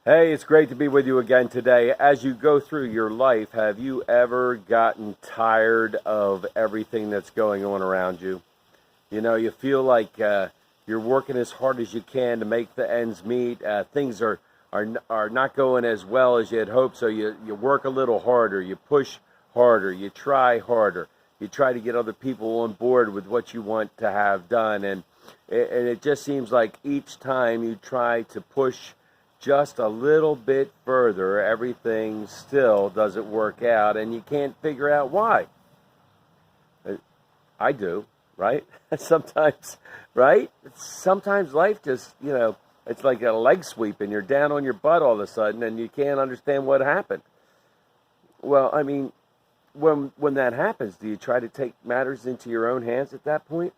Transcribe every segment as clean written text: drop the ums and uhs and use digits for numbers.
Hey, it's great to be with you again today. As you go through your life, have you ever gotten tired of everything that's going on around you? You know, you feel like you're working as hard as you can to make the ends meet. Things are not going as well as you had hoped, so you work a little harder, you push harder, you try harder, you try to get other people on board with what you want to have done, and it just seems like each time you try to push just a little bit further, everything still doesn't work out, and you can't figure out why. I do, right? Sometimes, right? Sometimes life just, it's like a leg sweep and you're down on your butt all of a sudden and you can't understand what happened. Well, I mean, when that happens, do you try to take matters into your own hands at that point?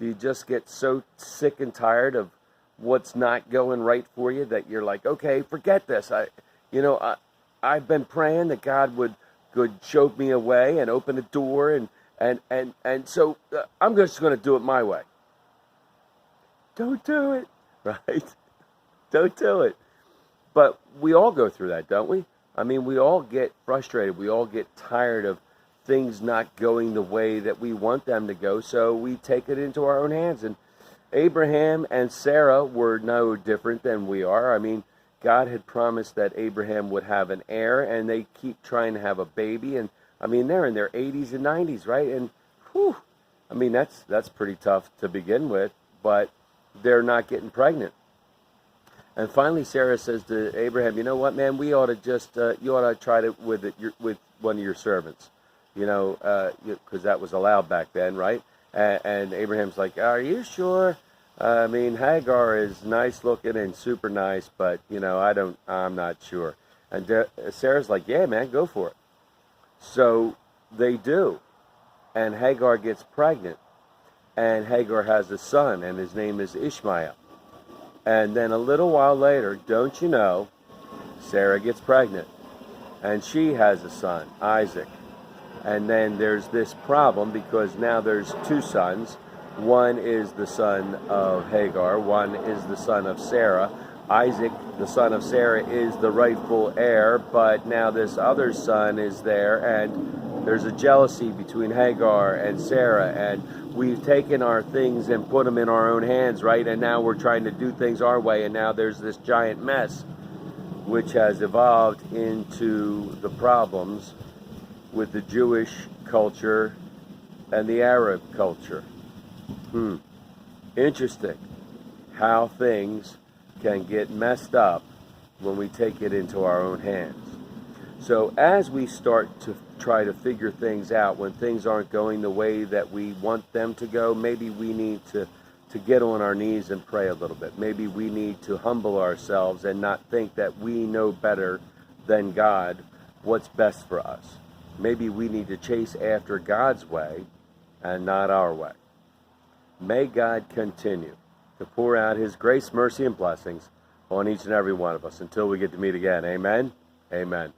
Do you just get so sick and tired of what's not going right for you that you're like, okay, forget this. You know, I, I've been praying that God would show me a way and open a door, and so I'm just going to do it my way. Don't do it, right? Don't do it. But we all go through that, don't we? I mean, we all get frustrated. We all get tired of things not going the way that we want them to go. So we take it into our own hands. And Abraham and Sarah were no different than we are. I mean, God had promised that Abraham would have an heir, and they keep trying to have a baby. And I mean, they're in their 80s and 90s, right? And whew, I mean, that's pretty tough to begin with, but they're not getting pregnant. And finally, Sarah says to Abraham, "You know what, man? We ought to just you ought to try it with one of your servants, because that was allowed back then, right?" And Abraham's like, "Are you sure? I mean, Hagar is nice looking and super nice, but I'm not sure." And Sarah's like, "Yeah, man, go for it." So they do, and Hagar gets pregnant, and Hagar has a son, and his name is Ishmael. And then a little while later, don't you know, Sarah gets pregnant, and she has a son, Isaac. And then there's this problem because now there's two sons. One is the son of Hagar, one is the son of Sarah. Isaac, the son of Sarah, is the rightful heir, but now this other son is there, and there's a jealousy between Hagar and Sarah, and we've taken our things and put them in our own hands, right? And now we're trying to do things our way, and now there's this giant mess, which has evolved into the problems with the Jewish culture and the Arab culture. Interesting how things can get messed up when we take it into our own hands. So as we start to try to figure things out, when things aren't going the way that we want them to go, maybe we need to get on our knees and pray a little bit. Maybe we need to humble ourselves and not think that we know better than God what's best for us. Maybe we need to chase after God's way and not our way. May God continue to pour out his grace, mercy, and blessings on each and every one of us until we get to meet again. Amen. Amen.